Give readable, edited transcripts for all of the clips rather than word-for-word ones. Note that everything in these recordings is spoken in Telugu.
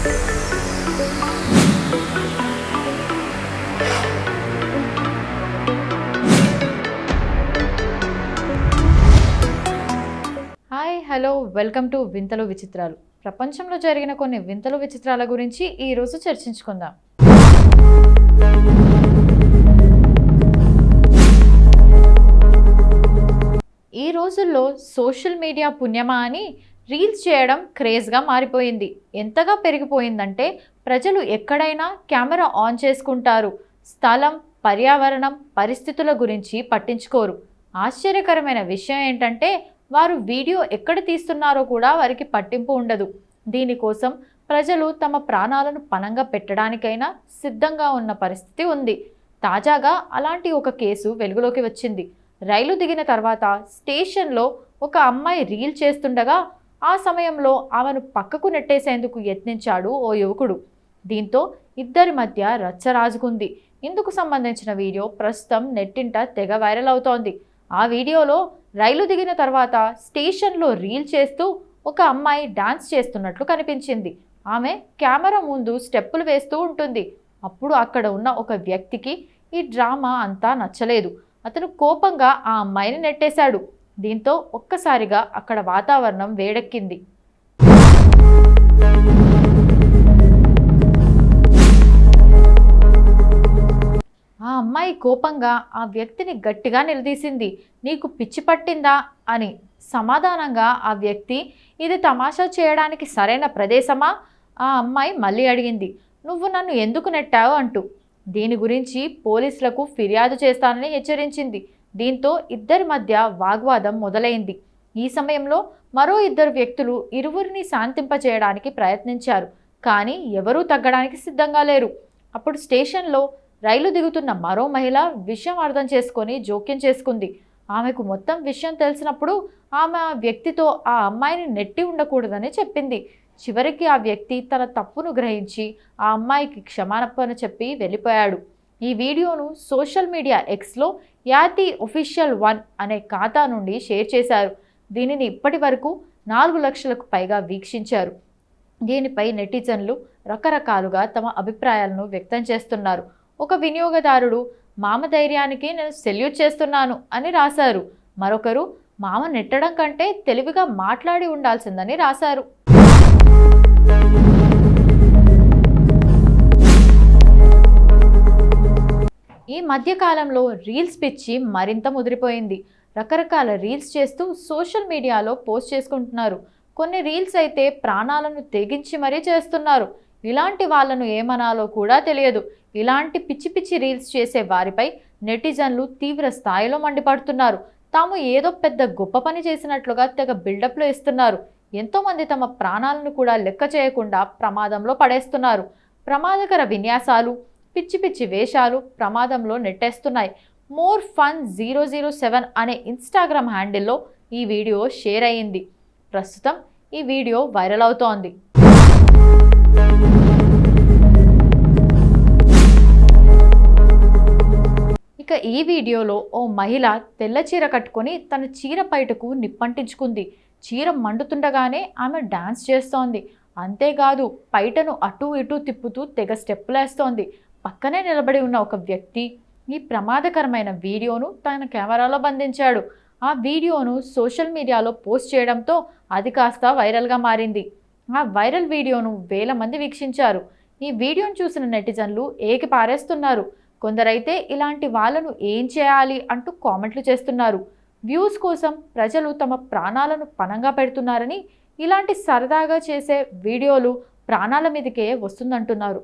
హాయ్ హలో వెల్కమ్ టు వింతలు విచిత్రాలు. ప్రపంచంలో జరిగిన కొన్ని వింతలు విచిత్రాల గురించి ఈరోజు చర్చించుకుందాం. ఈ రోజుల్లో సోషల్ మీడియా పుణ్యమా అని రీల్స్ చేయడం క్రేజ్గా మారిపోయింది. ఎంతగా పెరిగిపోయిందంటే ప్రజలు ఎక్కడైనా కెమెరా ఆన్ చేసుకుంటారు. స్థలం, పర్యావరణం, పరిస్థితుల గురించి పట్టించుకోరు. ఆశ్చర్యకరమైన విషయం ఏంటంటే వారు వీడియో ఎక్కడ తీస్తున్నారో కూడా వారికి పట్టింపు ఉండదు. దీనికోసం ప్రజలు తమ ప్రాణాలను పణంగా పెట్టడానికైనా సిద్ధంగా ఉన్న పరిస్థితి ఉంది. తాజాగా అలాంటి ఒక కేసు వెలుగులోకి వచ్చింది. రైలు దిగిన తర్వాత స్టేషన్లో ఒక అమ్మాయి రీల్ చేస్తుండగా ఆ సమయంలో ఆమెను పక్కకు నెట్టేసేందుకు యత్నించాడు ఓ యువకుడు. దీంతో ఇద్దరి మధ్య రచ్చ రాజుకుంది. ఇందుకు సంబంధించిన వీడియో ప్రస్తుతం నెట్టింట తెగ వైరల్ అవుతోంది. ఆ వీడియోలో రైలు దిగిన తర్వాత స్టేషన్లో రీల్ చేస్తూ ఒక అమ్మాయి డాన్స్ చేస్తున్నట్లు కనిపించింది. ఆమె కెమెరా ముందు స్టెప్పులు వేస్తూ ఉంటుంది. అప్పుడు అక్కడ ఉన్న ఒక వ్యక్తికి ఈ డ్రామా అంతా నచ్చలేదు. అతను కోపంగా ఆ అమ్మాయిని నెట్టేశాడు. దీంతో ఒక్కసారిగా అక్కడ వాతావరణం వేడెక్కింది. ఆ అమ్మాయి కోపంగా ఆ వ్యక్తిని గట్టిగా నిలదీసింది. నీకు పిచ్చి పట్టిందా అని. సమాధానంగా ఆ వ్యక్తి, ఇది తమాషా చేయడానికి సరైన ప్రదేశమా? ఆ అమ్మాయి మళ్ళీ అడిగింది. నువ్వు నన్ను ఎందుకు నెట్టావు అంటూ. దీని గురించి పోలీసులకు ఫిర్యాదు చేస్తానని హెచ్చరించింది. దీంతో ఇద్దరి మధ్య వాగ్వాదం మొదలైంది. ఈ సమయంలో మరో ఇద్దరు వ్యక్తులు ఇరువురిని శాంతింపచేయడానికి ప్రయత్నించారు. కానీ ఎవరూ తగ్గడానికి సిద్ధంగా లేరు. అప్పుడు స్టేషన్లో రైలు దిగుతున్న మరో మహిళ విషయం అర్థం చేసుకొని జోక్యం చేసుకుంది. ఆమెకు మొత్తం విషయం తెలిసినప్పుడు ఆమె ఆ వ్యక్తితో ఆ అమ్మాయిని నెట్టి ఉండకూడదని చెప్పింది. చివరికి ఆ వ్యక్తి తన తప్పును గ్రహించి ఆ అమ్మాయికి క్షమాపణ చెప్పి వెళ్ళిపోయాడు. ఈ వీడియోను సోషల్ మీడియా ఎక్స్లో యాతి ఒఫీషియల్ 1 అనే ఖాతా నుండి షేర్ చేశారు. దీనిని ఇప్పటి వరకు 4 లక్షలకు పైగా వీక్షించారు. దీనిపై నెటిజన్లు రకరకాలుగా తమ అభిప్రాయాలను వ్యక్తం చేస్తున్నారు. ఒక వినియోగదారుడు, మామ ధైర్యానికి నేను సెల్యూట్ చేస్తున్నాను అని రాశారు. మరొకరు, మామ నెట్టడం కంటే తెలివిగా మాట్లాడి ఉండాల్సిందని రాశారు. ఈ మధ్యకాలంలో రీల్స్ పిచ్చి మరింత ముదిరిపోయింది. రకరకాల రీల్స్ చేస్తూ సోషల్ మీడియాలో పోస్ట్ చేసుకుంటున్నారు. కొన్ని రీల్స్ అయితే ప్రాణాలను తెగించి మరీ చేస్తున్నారు. ఇలాంటి వాళ్ళను ఏమనాలో కూడా తెలియదు. ఇలాంటి పిచ్చి పిచ్చి రీల్స్ చేసే వారిపై నెటిజన్లు తీవ్ర స్థాయిలో మండిపడుతున్నారు. తాము ఏదో పెద్ద గొప్ప పని చేసినట్లుగా తెగ బిల్డప్లు ఇస్తున్నారు. ఎంతోమంది తమ ప్రాణాలను కూడా లెక్క చేయకుండా ప్రమాదంలో పడేస్తున్నారు. ప్రమాదకర విన్యాసాలు, పిచ్చి పిచ్చి వేషాలు ప్రమాదంలో నెట్టేస్తున్నాయి. మోర్ ఫన్ 007 అనే ఇన్స్టాగ్రామ్ హ్యాండిల్లో ఈ వీడియో షేర్ అయ్యింది. ప్రస్తుతం ఈ వీడియో వైరల్ అవుతోంది. ఇక ఈ వీడియోలో ఓ మహిళ తెల్ల చీర కట్టుకొని తన చీర పైటకు నిప్పంటించుకుంది. చీర మండుతుండగానే ఆమె డాన్స్ చేస్తోంది. అంతేకాదు పైటను అటూ ఇటూ తిప్పుతూ తెగ స్టెప్పులేస్తోంది. పక్కనే నిలబడి ఉన్న ఒక వ్యక్తి ఈ ప్రమాదకరమైన వీడియోను తన కెమెరాలో బంధించాడు. ఆ వీడియోను సోషల్ మీడియాలో పోస్ట్ చేయడంతో అది కాస్త వైరల్గా మారింది. ఆ వైరల్ వీడియోను వేల మంది వీక్షించారు. ఈ వీడియోను చూసిన నెటిజన్లు ఏకి పారేస్తున్నారు. కొందరైతే ఇలాంటి వాళ్ళను ఏం చేయాలి అంటూ కామెంట్లు చేస్తున్నారు. వ్యూస్ కోసం ప్రజలు తమ ప్రాణాలను పణంగా పెడుతున్నారని, ఇలాంటి సరదాగా చేసే వీడియోలు ప్రాణాల మీదకే వస్తుందంటున్నారు.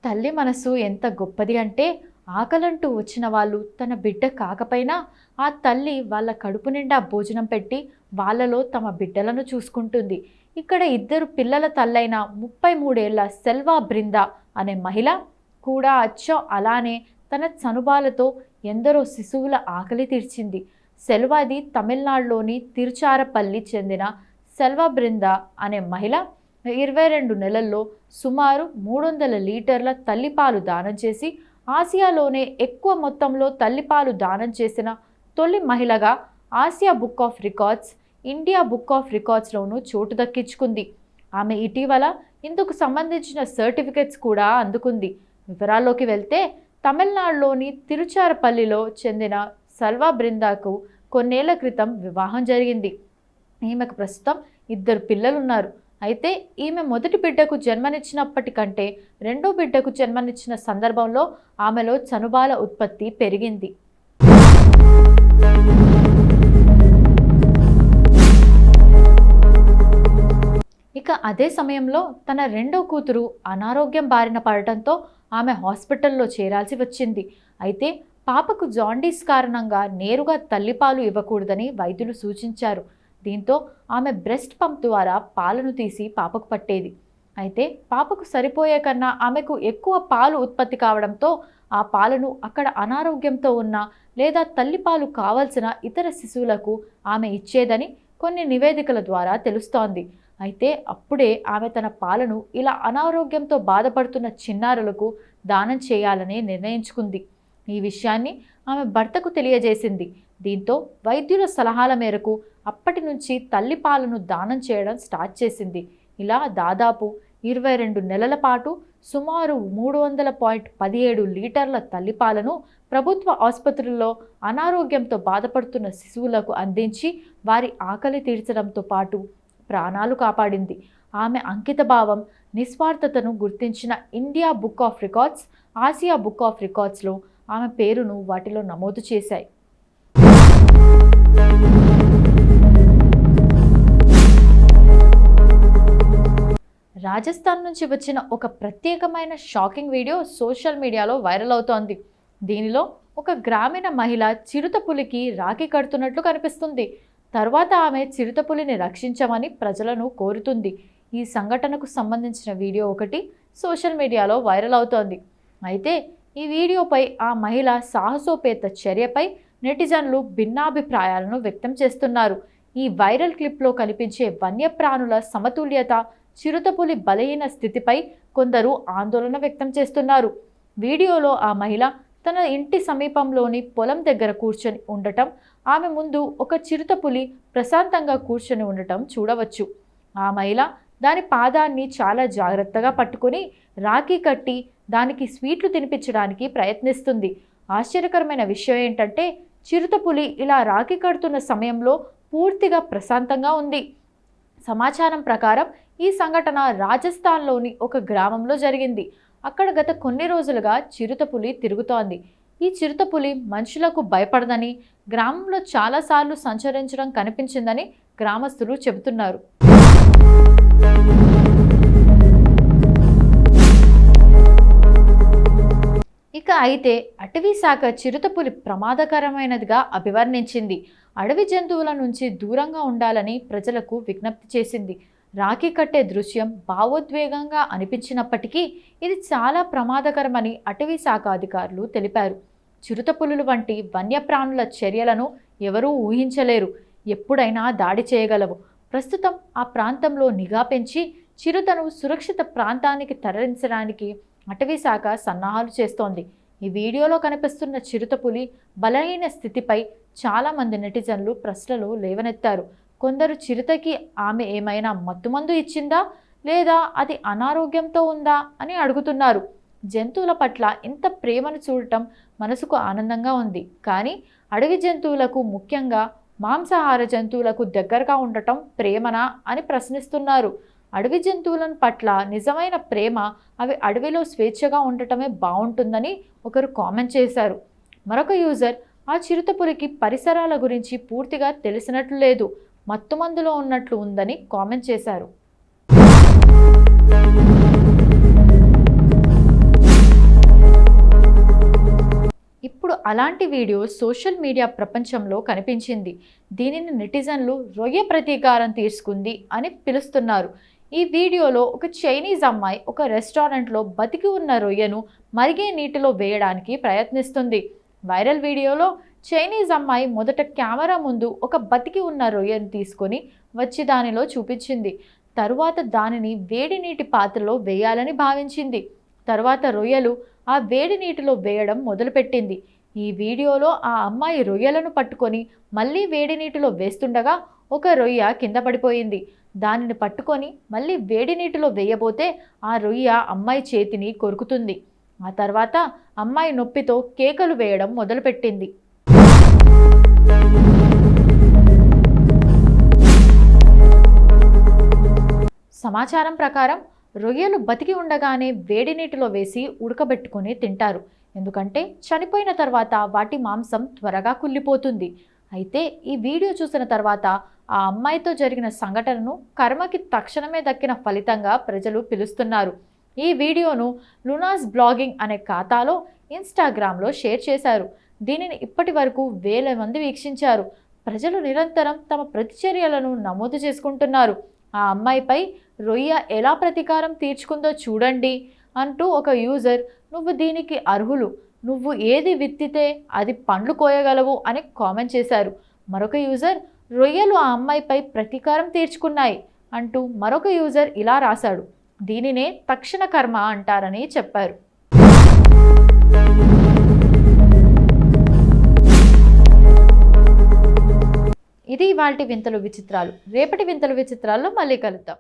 తల్లి మనసు ఎంత గొప్పది అంటే, ఆకలంటూ వచ్చిన వాళ్ళు తన బిడ్డ కాకపోయినా ఆ తల్లి వాళ్ళ కడుపు నిండా భోజనం పెట్టి వాళ్ళలో తమ బిడ్డలను చూసుకుంటుంది. ఇక్కడ ఇద్దరు పిల్లల తల్లైన 33 ఏళ్ల సెల్వా బృందా అనే మహిళ కూడా అచ్చం అలానే తన చనుబాలతో ఎందరో శిశువుల ఆకలి తీర్చింది. సెల్వాది తమిళనాడులోని తిరుచారపల్లి చెందిన సెల్వా బృందా అనే మహిళ 22 నెలల్లో సుమారు 300 లీటర్ల తల్లిపాలు దానం చేసి ఆసియాలోనే ఎక్కువ మొత్తంలో తల్లిపాలు దానం చేసిన తొలి మహిళగా Asia book of records, India book of రికార్డ్స్లోనూ చోటు దక్కించుకుంది. ఆమె ఇటీవల ఇందుకు సంబంధించిన సర్టిఫికెట్స్ కూడా అందుకుంది. వివరాల్లోకి వెళ్తే తమిళనాడులోని తిరుచారపల్లిలో చెందిన సల్వా బృందాకు కొన్నేళ్ల క్రితం వివాహం జరిగింది. ఈమెకు ప్రస్తుతం 2 పిల్లలున్నారు. అయితే ఈమె మొదటి బిడ్డకు జన్మనిచ్చినప్పటికంటే రెండో బిడ్డకు జన్మనిచ్చిన సందర్భంలో ఆమెలో చనుబాల ఉత్పత్తి పెరిగింది. ఇక అదే సమయంలో తన రెండో కూతురు అనారోగ్యం బారిన పడటంతో ఆమె హాస్పిటల్లో చేరాల్సి వచ్చింది. అయితే పాపకు జాండీస్ కారణంగా నేరుగా తల్లిపాలు ఇవ్వకూడదని వైద్యులు సూచించారు. దీంతో ఆమె బ్రెస్ట్ పంప్ ద్వారా పాలను తీసి పాపకు పట్టేది. అయితే పాపకు సరిపోయే కన్నా ఆమెకు ఎక్కువ పాలు ఉత్పత్తి కావడంతో ఆ పాలను అక్కడ అనారోగ్యంతో ఉన్న లేదా తల్లిపాలు కావలసిన ఇతర శిశువులకు ఆమె ఇచ్చేదని కొన్ని నివేదికల ద్వారా తెలుస్తోంది. అయితే అప్పుడే ఆమె తన పాలను ఇలా అనారోగ్యంతో బాధపడుతున్న చిన్నారులకు దానం చేయాలని నిర్ణయించుకుంది. ఈ విషయాన్ని ఆమె భర్తకు తెలియజేసింది. దీంతో వైద్యుల సలహాల మేరకు అప్పటి నుంచి తల్లి పాలను దానం చేయడం స్టార్ట్ చేసింది. ఇలా దాదాపు 22 నెలల పాటు సుమారు 300.17 లీటర్ల తల్లిపాలను ప్రభుత్వ ఆసుపత్రుల్లో అనారోగ్యంతో బాధపడుతున్న శిశువులకు అందించి వారి ఆకలి తీర్చడంతో పాటు ప్రాణాలు కాపాడింది. ఆమె అంకితభావం, నిస్వార్థతను గుర్తించిన India book of records, Asia book of రికార్డ్స్లో ఆమె పేరును వాటిలో నమోదు చేశాయి. రాజస్థాన్ నుంచి వచ్చిన ఒక ప్రత్యేకమైన షాకింగ్ వీడియో సోషల్ మీడియాలో వైరల్ అవుతోంది. దీనిలో ఒక గ్రామీణ మహిళ చిరుతపులికి రాఖీ కడుతున్నట్లు కనిపిస్తుంది. తర్వాత ఆమె చిరుతపులిని రక్షించమని ప్రజలను కోరుతుంది. ఈ సంఘటనకు సంబంధించిన వీడియో ఒకటి సోషల్ మీడియాలో వైరల్ అవుతోంది. అయితే ఈ వీడియోపై ఆ మహిళ సాహసోపేత చర్యపై నెటిజన్లు భిన్నాభిప్రాయాలను వ్యక్తం చేస్తున్నారు. ఈ వైరల్ క్లిప్లో కనిపించే వన్యప్రాణుల సమతుల్యత, చిరుతపులి బలహీన స్థితిపై కొందరు ఆందోళన వ్యక్తం చేస్తున్నారు. వీడియోలో ఆ మహిళ తన ఇంటి సమీపంలోని పొలం దగ్గర కూర్చొని ఉండటం, ఆమె ముందు ఒక చిరుతపులి ప్రశాంతంగా కూర్చొని ఉండటం చూడవచ్చు. ఆ మహిళ దాని పాదాన్ని చాలా జాగ్రత్తగా పట్టుకొని రాఖీ కట్టి దానికి స్వీట్లు తినిపించడానికి ప్రయత్నిస్తుంది. ఆశ్చర్యకరమైన విషయం ఏంటంటే చిరుతపులి ఇలా రాఖీ కడుతున్న సమయంలో పూర్తిగా ప్రశాంతంగా ఉంది. సమాచారం ప్రకారం ఈ సంఘటన రాజస్థాన్లోని ఒక గ్రామంలో జరిగింది. అక్కడ గత కొన్ని రోజులుగా చిరుతపులి తిరుగుతోంది. ఈ చిరుతపులి మనుషులకు భయపడదని, గ్రామంలో చాలాసార్లు సంచరించడం కనిపించిందని గ్రామస్తులు చెబుతున్నారు. ఇక అయితే అటవీ శాఖ చిరుతపులి ప్రమాదకరమైనదిగా అభివర్ణించింది. అడవి జంతువుల నుంచి దూరంగా ఉండాలని ప్రజలకు విజ్ఞప్తి చేసింది. రాఖీ కట్టే దృశ్యం భావోద్వేగంగా అనిపించినప్పటికీ ఇది చాలా ప్రమాదకరమని అటవీ శాఖ అధికారులు తెలిపారు. చిరుతపులులు వంటి వన్యప్రాణుల చర్యలను ఎవరూ ఊహించలేరు. ఎప్పుడైనా దాడి చేయగలవు. ప్రస్తుతం ఆ ప్రాంతంలో నిఘా పెంచి చిరుతను సురక్షిత ప్రాంతానికి తరలించడానికి అటవీ శాఖ సన్నాహాలు చేస్తోంది. ఈ వీడియోలో కనిపిస్తున్న చిరుతపులి బలహీన స్థితిపై చాలామంది నెటిజన్లు ప్రశ్నలు లేవనెత్తారు. కొందరు చిరుతకి ఆమె ఏమైనా మత్తుమందు ఇచ్చిందా లేదా అది అనారోగ్యంతో ఉందా అని అడుగుతున్నారు. జంతువుల పట్ల ఇంత ప్రేమను చూడటం మనసుకు ఆనందంగా ఉంది. కానీ అడవి జంతువులకు, ముఖ్యంగా మాంసాహార జంతువులకు దగ్గరగా ఉండటం ప్రేమనా అని ప్రశ్నిస్తున్నారు. అడవి జంతువుల పట్ల నిజమైన ప్రేమ అవి అడవిలో స్వేచ్ఛగా ఉండటమే బాగుంటుందని ఒకరు కామెంట్ చేశారు. మరొక యూజర్ ఆ చిరుతపులికి పరిసరాల గురించి పూర్తిగా తెలిసినట్లు లేదు, మత్తుమందులో ఉన్నట్లు ఉందని కామెంట్ చేశారు. ఇప్పుడు అలాంటి వీడియో సోషల్ మీడియా ప్రపంచంలో కనిపించింది. దీనిని నెటిజన్లు రొయ్య ప్రతీకారం తీసుకుంది అని పిలుస్తున్నారు. ఈ వీడియోలో ఒక చైనీస్ అమ్మాయి ఒక రెస్టారెంట్లో బతికి ఉన్న రొయ్యను మరిగే నీటిలో వేయడానికి ప్రయత్నిస్తుంది. వైరల్ వీడియోలో చైనీస్ అమ్మాయి మొదట కెమెరా ముందు ఒక బతికి ఉన్న రొయ్యను తీసుకొని వచ్చి దానిలో చూపించింది. తరువాత దానిని వేడి నీటి పాత్రలో వేయాలని భావించింది. తర్వాత రొయ్యలు ఆ వేడి నీటిలో వేయడం మొదలుపెట్టింది. ఈ వీడియోలో ఆ అమ్మాయి రొయ్యలను పట్టుకొని మళ్ళీ వేడి నీటిలో వేస్తుండగా ఒక రొయ్య కింద పడిపోయింది. దానిని పట్టుకొని మళ్ళీ వేడి నీటిలో వేయబోతే ఆ రొయ్య అమ్మాయి చేతిని కొరుకుతుంది. ఆ తర్వాత అమ్మాయి నొప్పితో కేకలు వేయడం మొదలుపెట్టింది. సమాచారం ప్రకారం రొయ్యలు బతికి ఉండగానే వేడి నీటిలో వేసి ఉడకబెట్టుకొని తింటారు. ఎందుకంటే చనిపోయిన తర్వాత వాటి మాంసం త్వరగా కుళ్ళిపోతుంది. అయితే ఈ వీడియో చూసిన తర్వాత ఆ అమ్మాయితో జరిగిన సంఘటనను కర్మకి తక్షణమే దక్కిన ఫలితంగా ప్రజలు పిలుస్తున్నారు. ఈ వీడియోను లునాస్ బ్లాగింగ్ అనే ఖాతాలో ఇన్స్టాగ్రామ్లో షేర్ చేశారు. దీనిని ఇప్పటి వరకు వేల మంది వీక్షించారు. ప్రజలు నిరంతరం తమ ప్రతిచర్యలను నమోదు చేసుకుంటున్నారు. ఆ అమ్మాయిపై రొయ్య ఎలా ప్రతీకారం తీర్చుకుందో చూడండి అంటూ ఒక యూజర్, నువ్వు దీనికి అర్హులు, నువ్వు ఏది విత్తితే అది పండ్లు కోయగలవు అని కామెంట్ చేశారు. మరొక యూజర్, రొయ్యలు ఆ అమ్మాయిపై ప్రతీకారం తీర్చుకున్నాయి అంటూ మరొక యూజర్ ఇలా రాశాడు. దీనినే తక్షణ కర్మ అంటారని చెప్పారు. ఇది ఇవాల్టి వింతలు విచిత్రాలు. రేపటి వింతలు విచిత్రాల్లో మళ్ళీ కలుద్దాం.